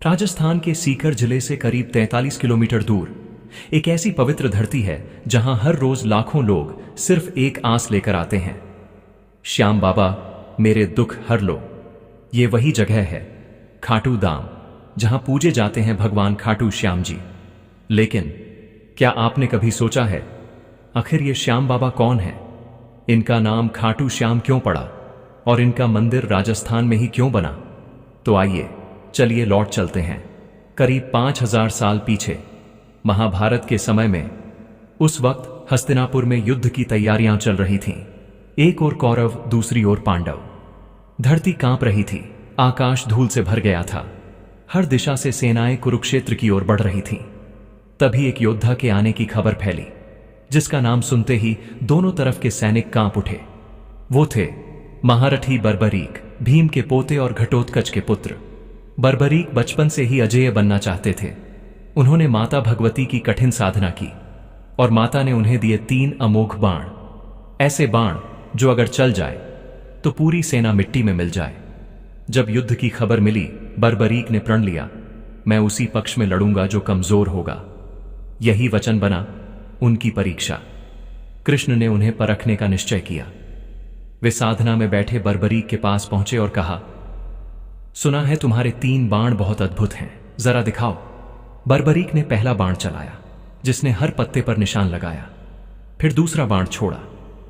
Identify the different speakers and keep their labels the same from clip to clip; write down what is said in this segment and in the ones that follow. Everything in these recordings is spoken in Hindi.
Speaker 1: राजस्थान के सीकर जिले से करीब 43 किलोमीटर दूर एक ऐसी पवित्र धरती है जहां हर रोज लाखों लोग सिर्फ एक आस लेकर आते हैं, श्याम बाबा मेरे दुख हर लो। ये वही जगह है खाटू धाम, जहां पूजे जाते हैं भगवान खाटू श्याम जी। लेकिन क्या आपने कभी सोचा है आखिर ये श्याम बाबा कौन है? इनका नाम खाटू श्याम क्यों पड़ा और इनका मंदिर राजस्थान में ही क्यों बना? तो आइए चलिए लौट चलते हैं करीब 5000 साल पीछे, महाभारत के समय में। उस वक्त हस्तिनापुर में युद्ध की तैयारियां चल रही थीं। एक ओर कौरव, दूसरी ओर पांडव। धरती कांप रही थी, आकाश धूल से भर गया था, हर दिशा से सेनाएं कुरुक्षेत्र की ओर बढ़ रही थीं। तभी एक योद्धा के आने की खबर फैली, जिसका नाम सुनते ही दोनों तरफ के सैनिक कांप उठे। वो थे महारथी बर्बरीक, भीम के पोते और घटोत्कच के पुत्र। बर्बरीक बचपन से ही अजेय बनना चाहते थे। उन्होंने माता भगवती की कठिन साधना की और माता ने उन्हें दिए 3 अमोघ बाण, ऐसे बाण जो अगर चल जाए तो पूरी सेना मिट्टी में मिल जाए। जब युद्ध की खबर मिली, बर्बरीक ने प्रण लिया, मैं उसी पक्ष में लड़ूंगा जो कमजोर होगा। यही वचन बना उनकी परीक्षा। कृष्ण ने उन्हें परखने का निश्चय किया। वे साधना में बैठे बर्बरीक के पास पहुंचे और कहा, सुना है तुम्हारे 3 बाण बहुत अद्भुत हैं, जरा दिखाओ। बर्बरीक ने पहला बाण चलाया, जिसने हर पत्ते पर निशान लगाया। फिर दूसरा बाण छोड़ा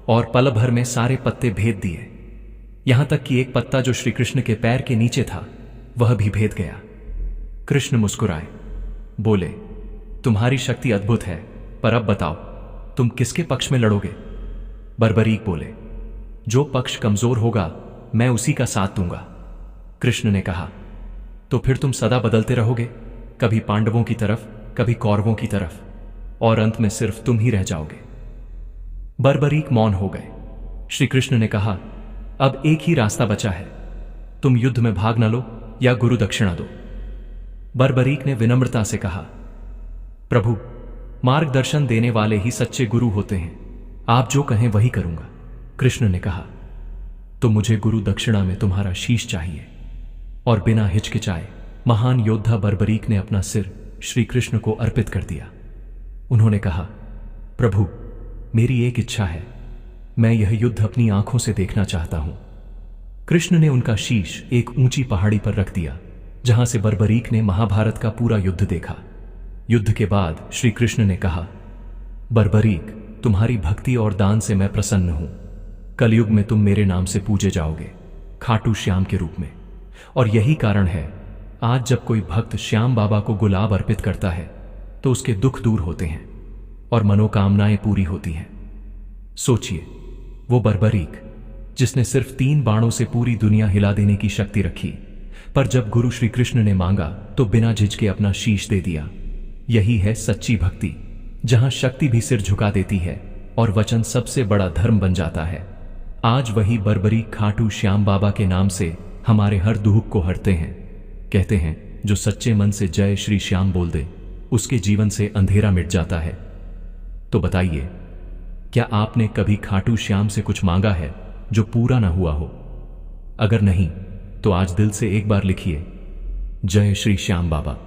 Speaker 1: और पल भर में सारे पत्ते भेद दिए, यहां तक कि एक पत्ता जो श्री कृष्ण के पैर के नीचे था वह भी भेद गया। कृष्ण मुस्कुराए, बोले, तुम्हारी शक्ति अद्भुत है, पर अब बताओ तुम किसके पक्ष में लड़ोगे? बर्बरीक बोले, जो पक्ष कमजोर होगा मैं उसी का साथ दूंगा। कृष्ण ने कहा, तो फिर तुम सदा बदलते रहोगे, कभी पांडवों की तरफ, कभी कौरवों की तरफ, और अंत में सिर्फ तुम ही रह जाओगे। बर्बरीक मौन हो गए। श्री कृष्ण ने कहा, अब एक ही रास्ता बचा है, तुम युद्ध में भाग न लो या गुरु दक्षिणा दो। बर्बरीक ने विनम्रता से कहा, प्रभु, मार्गदर्शन देने वाले ही सच्चे गुरु होते हैं, आप जो कहें वही करूंगा। कृष्ण ने कहा, तो मुझे गुरु दक्षिणा में तुम्हारा शीश चाहिए। और बिना हिचकिचाए महान योद्धा बर्बरीक ने अपना सिर श्री कृष्ण को अर्पित कर दिया। उन्होंने कहा, प्रभु, मेरी एक इच्छा है, मैं यह युद्ध अपनी आंखों से देखना चाहता हूं। कृष्ण ने उनका शीश एक ऊंची पहाड़ी पर रख दिया, जहां से बर्बरीक ने महाभारत का पूरा युद्ध देखा। युद्ध के बाद श्री कृष्ण ने कहा, बर्बरीक, तुम्हारी भक्ति और दान से मैं प्रसन्न हूं। कलयुग में तुम मेरे नाम से पूजे जाओगे, खाटू श्याम के रूप में। और यही कारण है आज जब कोई भक्त श्याम बाबा को गुलाब अर्पित करता है तो उसके दुख दूर होते हैं और मनोकामनाएं पूरी होती हैं। सोचिए, वो बर्बरीक जिसने सिर्फ 3 बाणों से पूरी दुनिया हिला देने की शक्ति रखी, पर जब गुरु श्री कृष्ण ने मांगा तो बिना झिझके अपना शीश दे दिया। यही है सच्ची भक्ति, जहां शक्ति भी सिर झुका देती है और वचन सबसे बड़ा धर्म बन जाता है। आज वही बर्बरीक खाटू श्याम बाबा के नाम से हमारे हर दुख को हरते हैं। कहते हैं, जो सच्चे मन से जय श्री श्याम बोल दे, उसके जीवन से अंधेरा मिट जाता है। तो बताइए, क्या आपने कभी खाटू श्याम से कुछ मांगा है जो पूरा ना हुआ हो? अगर नहीं तो आज दिल से एक बार लिखिए, जय श्री श्याम बाबा।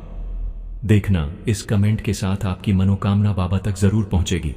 Speaker 1: देखना, इस कमेंट के साथ आपकी मनोकामना बाबा तक जरूर पहुंचेगी।